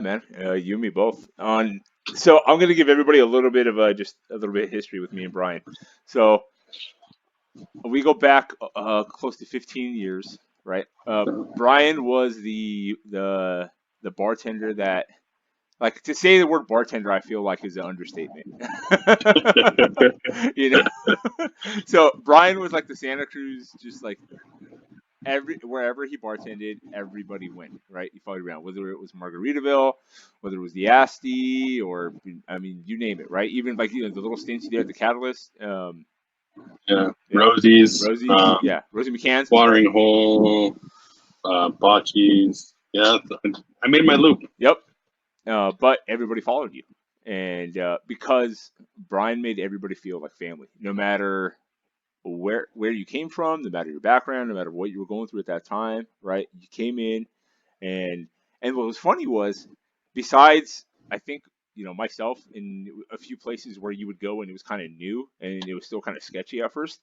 Man. You and me both. So I'm gonna give everybody a little bit of just a little bit of history with me and Brian. So we go back close to 15 years, right? Brian was the bartender that, like, to say the word bartender, I feel like is an understatement. you know. So Brian was like the Santa Cruz, just like wherever he bartended, everybody went, right? He followed around, whether it was Margaritaville, whether it was the Asti, or I mean, you name it, right? Even like the little stints you did at the Catalyst, Yeah, yeah, Rosie's, Rosie, yeah, Rosie McCann's, Watering Hole, Bocce's. Yeah, I made my loop. Yep. But everybody followed you, and because Brian made everybody feel like family, no matter where you came from, no matter your background, no matter what you were going through at that time, right? You came in, and what was funny was, besides, I think, myself in a few places where you would go and it was kind of new and it was still kind of sketchy at first,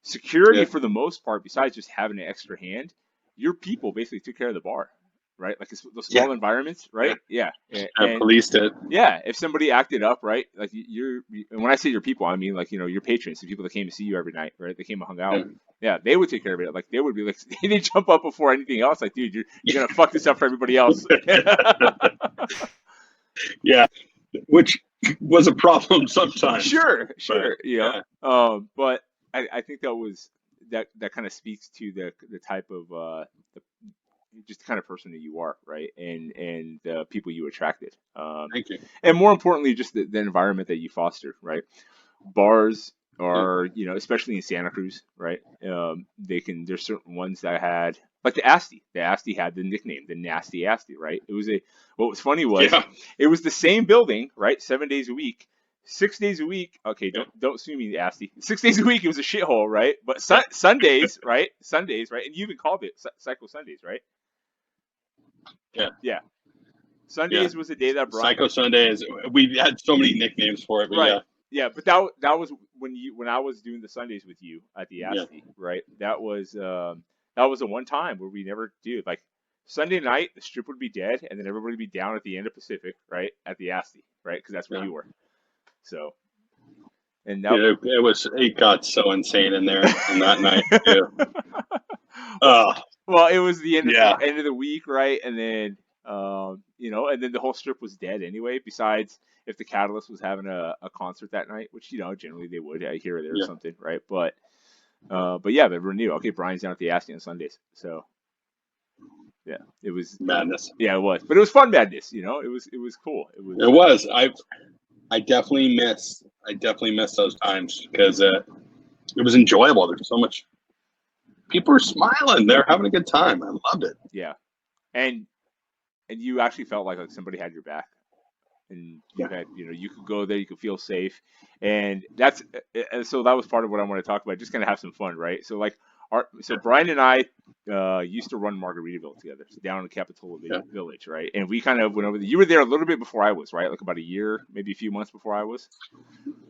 security Yeah, for the most part, besides just having an extra hand, your people basically took care of the bar, right? Like those yeah, small environments, yeah. right? Yeah. I And policed it. yeah, if somebody acted up, right, like and when I say your people, I mean, like, your patrons, the people that came to see you every night, right? They came and hung out. Yeah. Yeah, they would take care of it. Like, they would be like, they jump up before anything else. Like, dude, you're Yeah. gonna fuck this up for everybody else. Yeah, which was a problem sometimes. Sure, But sure, yeah, but I think that kind of speaks to the type of the, just the kind of person that you are, right? And the people you attracted. thank you. And more importantly, just the environment that you foster, right? Bars Yeah, are, especially in Santa Cruz, right? There's certain ones that had, like the Asti. The Asti had the nickname, the Nasty Asti, right? What was funny was, yeah, it was the same building, right? 7 days a week. 6 days a week. Okay, yeah, don't sue me, Asti. 6 days a week, it was a shithole, right? But yeah, Sundays, right? Sundays, right? And you even called it Psycho Sundays, right? yeah, Yeah. yeah. Sundays was the day that Brian. Psycho Sundays. We had so many nicknames for it, but Right. yeah, Yeah, but that was when I was doing the Sundays with you at the yeah, Asti, right? That was a one time where we never do, like, Sunday night the strip would be dead and then everybody would be down at the end of Pacific, right, at the Asti, right? Because that's where yeah. you were. So, and that. It got so insane in there on that night too. well, Oh, well, it was the yeah, end of the week, right? And then and then the whole strip was dead anyway. Besides, if the Catalyst was having a concert that night, which generally they would, here or there or yeah, something, right? But yeah, everyone knew. Okay, Brian's down at the Asti on Sundays, so yeah, it was. madness. Yeah, it was, but it was fun madness. It was cool. It It was. was. I definitely miss those times because it was enjoyable. There's so much. People are smiling. They're having a good time. I loved it. Yeah, and you actually felt like somebody had your back, and you Yeah, had, you could go there, you could feel safe, and so that was part of what I want to talk about. Just kind of have some fun, right? So, like, so yeah, Brian and I used to run Margaritaville together, so down in Capitola yeah. Village, right? And we kind of went over. You were there a little bit before I was, right? Like about a year, maybe a few months before I was.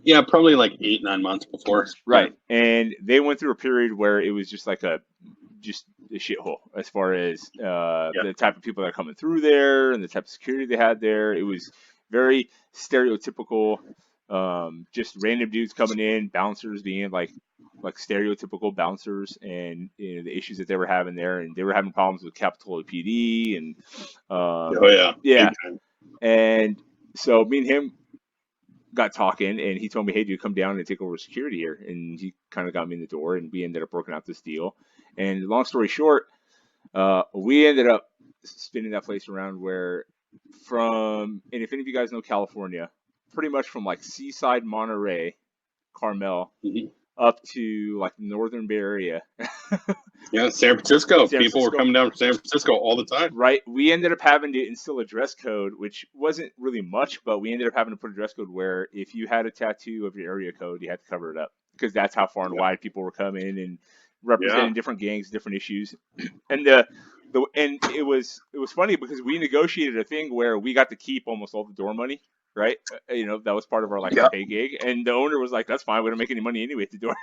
Yeah, probably like 8-9 months before. Right. And they went through a period where it was just like just a shithole as far as Yeah, the type of people that are coming through there and the type of security they had there. It was very stereotypical, just random dudes coming in, bouncers being like stereotypical bouncers, and the issues that they were having there, and they were having problems with Capitola PD, and oh yeah, yeah, big time. and so me and him got talking, and he told me, "Hey, dude, come down and take over security here." And he kind of got me in the door, and we ended up working out this deal. And long story short, we ended up spinning that place around and if any of you guys know California, pretty much from like Seaside, Monterey, Carmel, Mhm. up to like Northern Bay Area. Yeah, San Francisco. San People were Francisco. coming down from San Francisco all the time. Right. We ended up having to instill a dress code, which wasn't really much, but we ended up having to put a dress code where if you had a tattoo of your area code, you had to cover it up, because that's how far and Yeah, wide people were coming and yeah, representing different gangs, different issues. And and it was funny because we negotiated a thing where we got to keep almost all the door money, right? That was part of our, like, our yeah. pay gig, and the owner was like, "That's fine. We don't make any money anyway at the door."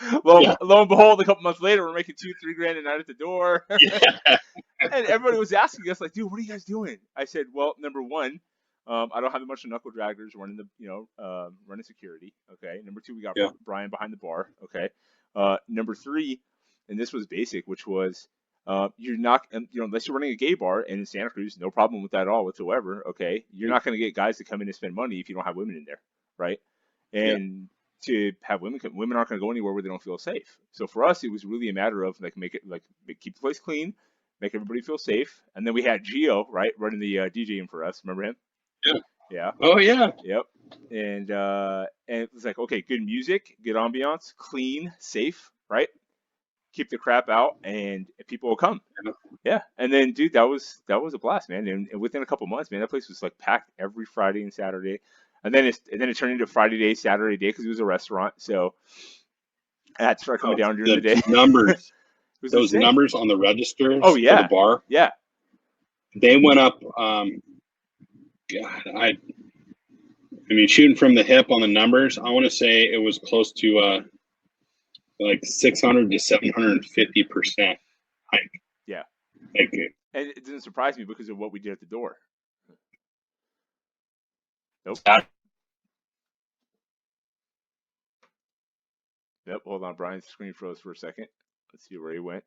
Yeah. Lo and behold, a couple months later, we're making $2-3 grand a night at the door. Yeah. And everybody was asking us, like, dude, what are you guys doing? I said, well, number one, I don't have a bunch of knuckle draggers running running security. Okay. Number two, we got Yeah. Brian behind the bar. Okay. Number three, and this was basic, which was, you're not, unless you're running a gay bar and in Santa Cruz, no problem with that at all whatsoever. Okay. You're not going to get guys to come in and spend money if you don't have women in there. Right. Yeah. And to have women aren't going to go anywhere where they don't feel safe. So for us, it was really a matter of like, keep the place clean, make everybody feel safe. And then we had Gio, right, running the DJing for us. Remember him? Yeah. Yeah. Oh yeah. Yep. And it was like, okay, good music, good ambiance, clean, safe, right? Keep the crap out, and people will come. Yeah. Yeah. And then, dude, that was a blast, man. And within a couple months, man, that place was like packed every Friday and Saturday. And then it turned into Friday day, Saturday day because it was a restaurant. So I had to start coming down during the day. Numbers. It was Those insane. numbers on the registers Oh for yeah. the bar, Yeah. they went up. God, I mean, shooting from the hip on the numbers, I want to say it was close to like 600 to 750% hike. Yeah. Like, And it didn't surprise me because of what we did at the door. Nope. Yep. Hold on. Brian's screen froze for a second. Let's see where he went.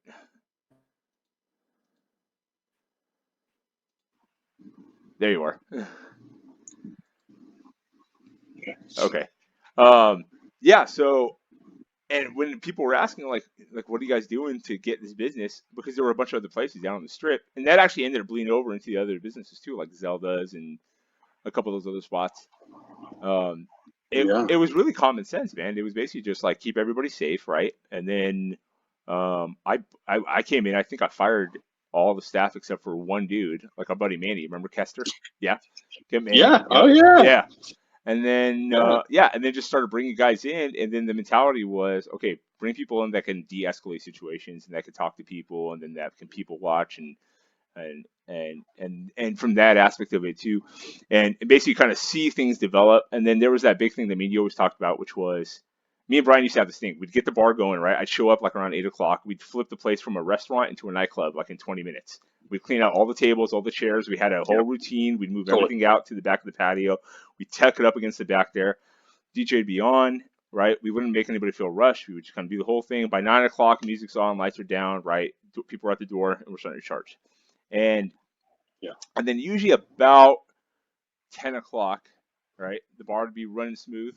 There you are. Okay. Yeah. So, and when people were asking, like, what are you guys doing to get this business? Because there were a bunch of other places down on the strip, and that actually ended up bleeding over into the other businesses too, like Zelda's and a couple of those other spots. Um, yeah. it was really common sense, man. It was basically just like keep everybody safe, right? And then I came in. I think I fired all the staff except for one dude, like our buddy Manny. Remember Kester? Yeah, Manny. Yeah. Yep. Oh yeah. Yeah. And then Yeah. and then just started bringing guys in, and then the mentality was, okay, bring people in that can de-escalate situations and that can talk to people, and then that can people watch and from that aspect of it too, and basically kind of see things develop. And then there was that big thing that me and you always talked about, which was me and Brian used to have this thing. We'd get the bar going, right? I'd show up like around 8 o'clock. We'd flip the place from a restaurant into a nightclub like in 20 minutes. We'd clean out all the tables, all the chairs. We had a whole routine. We'd move Totally. everything out to the back of the patio. We'd tuck it up against the back there. DJ'd be on, right? We wouldn't make anybody feel rushed. We would just kind of do the whole thing. By 9 o'clock, music's on, lights are down, right? People are at the door, and we're starting to charge. And Yeah. and then usually about 10 o'clock, right? The bar would be running smooth.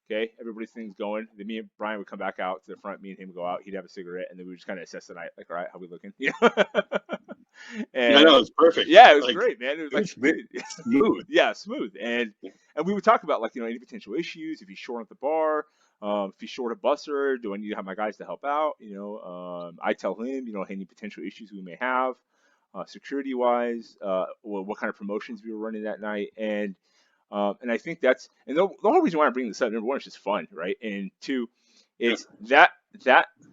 Okay, everybody's things going. Then me and Brian would come back out to the front. Me and him would go out. He'd have a cigarette, and then we would just kind of assess the night. Like, all right, how we looking? Yeah, I know, it's perfect. Yeah, it was Like, great, man. It was like smooth. Yeah, smooth. And we would talk about like any potential issues. If he's short at the bar, if he's short a busser, do I need to have my guys to help out? I tell him, any potential issues we may have, security wise, what kind of promotions we were running that night, and I think that's the whole reason why I'm bringing this up. Number one, it's just fun, right? And two, it's that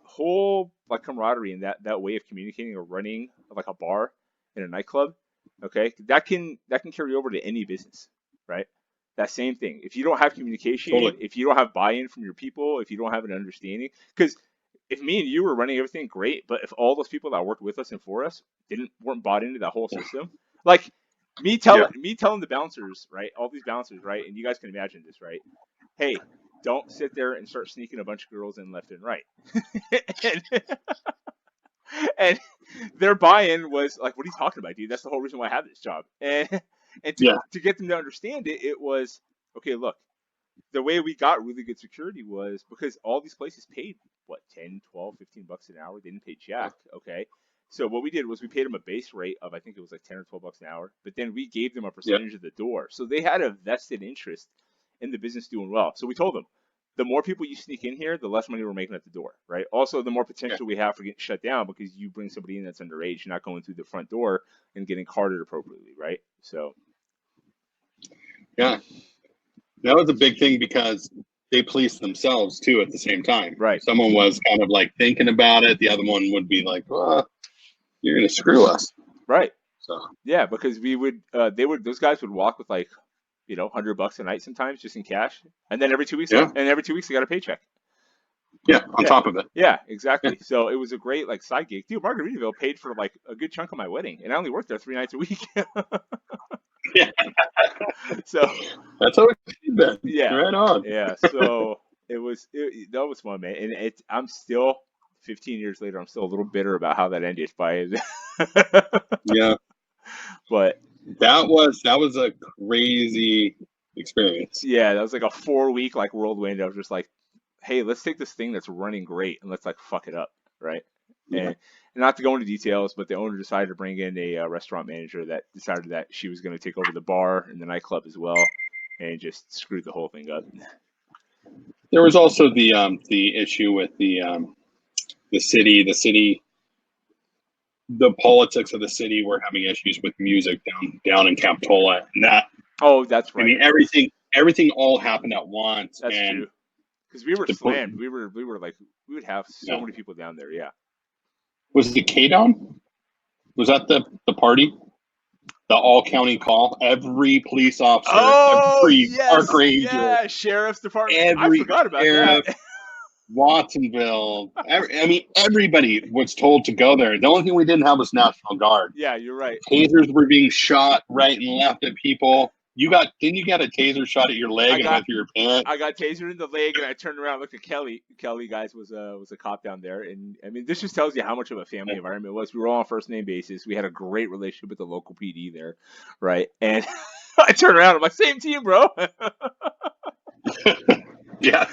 whole like camaraderie and that way of communicating or running like a bar in a nightclub. Okay, that can carry over to any business, right? That same thing. If you don't have communication, Totally. if you don't have buy-in from your people, if you don't have an understanding, because if me and you were running everything great, but if all those people that worked with us and for us weren't bought into that whole system, like me telling the bouncers, right? All these bouncers, right? And you guys can imagine this, right? Hey, don't sit there and start sneaking a bunch of girls in left and right. and their buy-in was like, "What are you talking about, dude? That's the whole reason why I have this job." And to get them to understand it, it was okay. Look, the way we got really good security was because all these places paid what 10, 12, 15 bucks an hour. They didn't pay jack. Okay. So what we did was we paid them a base rate of I think it was like 10 or 12 bucks an hour, but then we gave them a percentage of the door. So they had a vested interest in the business doing well. So we told them, the more people you sneak in here, the less money we're making at the door, right? Also, the more potential we have for getting shut down because you bring somebody in that's underage, you're not going through the front door and getting carded appropriately, right? So Yeah, that was a big thing because they policed themselves too at the same time. Right. Someone was kind of like thinking about it. The other one would be like, "Well, you're gonna screw us." Right. So yeah, because those guys would walk with like, $100 a night sometimes just in cash, and then every 2 weeks, they got a paycheck. Yeah, on Yeah. top of it. Yeah, exactly. So it was a great like side gig. Dude, Margaritaville paid for like a good chunk of my wedding, and I only worked there 3 nights a week. Yeah, So that's how it's been. yeah, Right on. yeah. So that was fun, man. And I'm still 15 years later. I'm still a little bitter about how that ended. Yeah, But that was a crazy experience. yeah, that was like a 4 week like whirlwind of just like, hey, let's take this thing that's running great and let's like fuck it up, right? Yeah. And not to go into details, but the owner decided to bring in a restaurant manager that decided that she was going to take over the bar and the nightclub as well, and just screwed the whole thing up. There was also the issue with the city, the politics of the city were having issues with music down in Capitola, and that, Oh, that's I right. mean, everything all happened at once. That's and true. Because we were the po- slammed. We were like, we would have so yeah. many people down there. Yeah. Was it K-Down? Was that the party? The all county call. Every police officer, Oh every yes, park ranger, yeah, sheriff's department. I every forgot about sheriff, that. Watsonville. I mean, everybody was told to go there. The only thing we didn't have was National Guard. Yeah, you're right. Tasers were being shot right and left at people. Didn't you get a taser shot at your leg and went through your pants? I got tasered in the leg, and I turned around, looked at Kelly. Kelly, guys, was a cop down there, and I mean, this just tells you how much of a family environment it was. We were all on first name basis. We had a great relationship with the local PD there, right? And I turned around, I'm like, same team, bro. Yeah,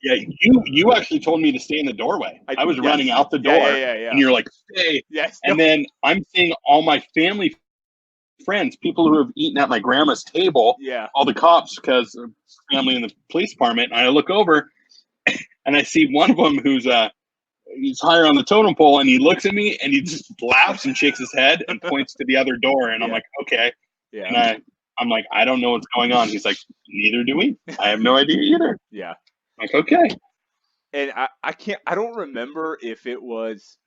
yeah. You actually told me to stay in the doorway. I was running out the door, yeah. and you're like, stay. Yes. And then I'm seeing all my family friends, people who have eaten at my grandma's table, all the cops, because of family in the police department. And I look over, and I see one of them who's he's higher on the totem pole, and he looks at me, and he just laughs and shakes his head and points to the other door. And I'm like, okay. Yeah. And I'm like, I don't know what's going on. He's like, neither do we. I have no idea either. Yeah. I'm like, okay. And I don't remember if it was,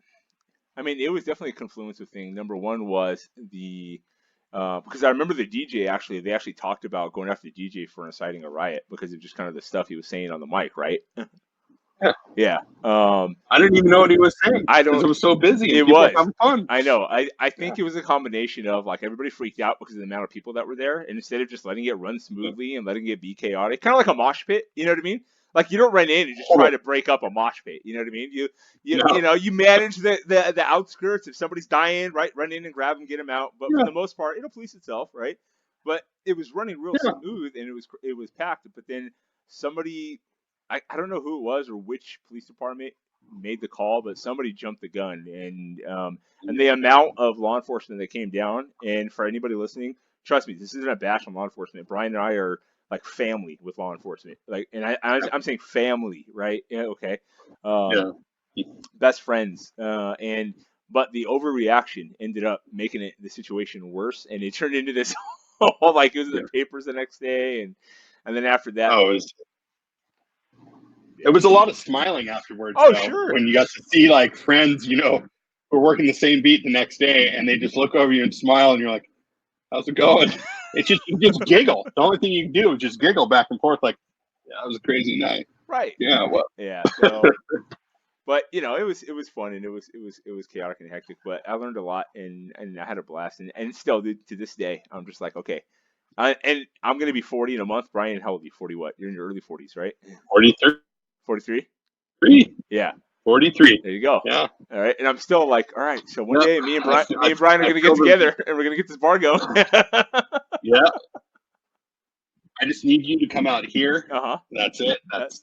I mean, it was definitely a confluence of things. Number one was because I remember the DJ they actually talked about going after the DJ for inciting a riot because of just kind of the stuff he was saying on the mic, right? Yeah. Yeah. I didn't even know what he was saying. Because it was so busy. And it people was were having fun. I know. I think it was a combination of like everybody freaked out because of the amount of people that were there, and instead of just letting it run smoothly and letting it be chaotic, kind of like a mosh pit. You know what I mean? Like you don't run in and just try to break up a mosh pit. You know what I mean? You manage the outskirts. If somebody's dying, right, run in and grab them, get them out. But for the most part, it'll police itself, right? But it was running real smooth and it was packed. But then somebody, I don't know who it was or which police department made the call, but somebody jumped the gun, and the amount of law enforcement that came down. And for anybody listening, trust me, this isn't a bash on law enforcement. Brian and I are like family with law enforcement, like, and I'm saying family, right? Yeah, okay. Best friends, but the overreaction ended up making the situation worse, and it turned into this whole like it was in the papers the next day, and then after that, it was a lot of smiling afterwards. Oh, sure. When you got to see like friends, who are working the same beat the next day, and they just look over you and smile, and you're like, "How's it going?" It's just you just giggle. The only thing you can do is just giggle back and forth, like, "Yeah, it was a crazy night." Right. Yeah. Well. Yeah. So, but it was fun, and it was chaotic and hectic, but I learned a lot, and I had a blast, and still to this day I'm just like, okay, and I'm gonna be 40 in a month. Brian, how old are you? 40 what? You're in your early 40s, right? 43. 43? 3. Yeah. 43. There you go. Yeah. All right, and I'm still like, all right, so one day me and Brian are gonna get together, and we're gonna get this bar going. Yeah. I just need you to come out here. Uh-huh. That's it. That's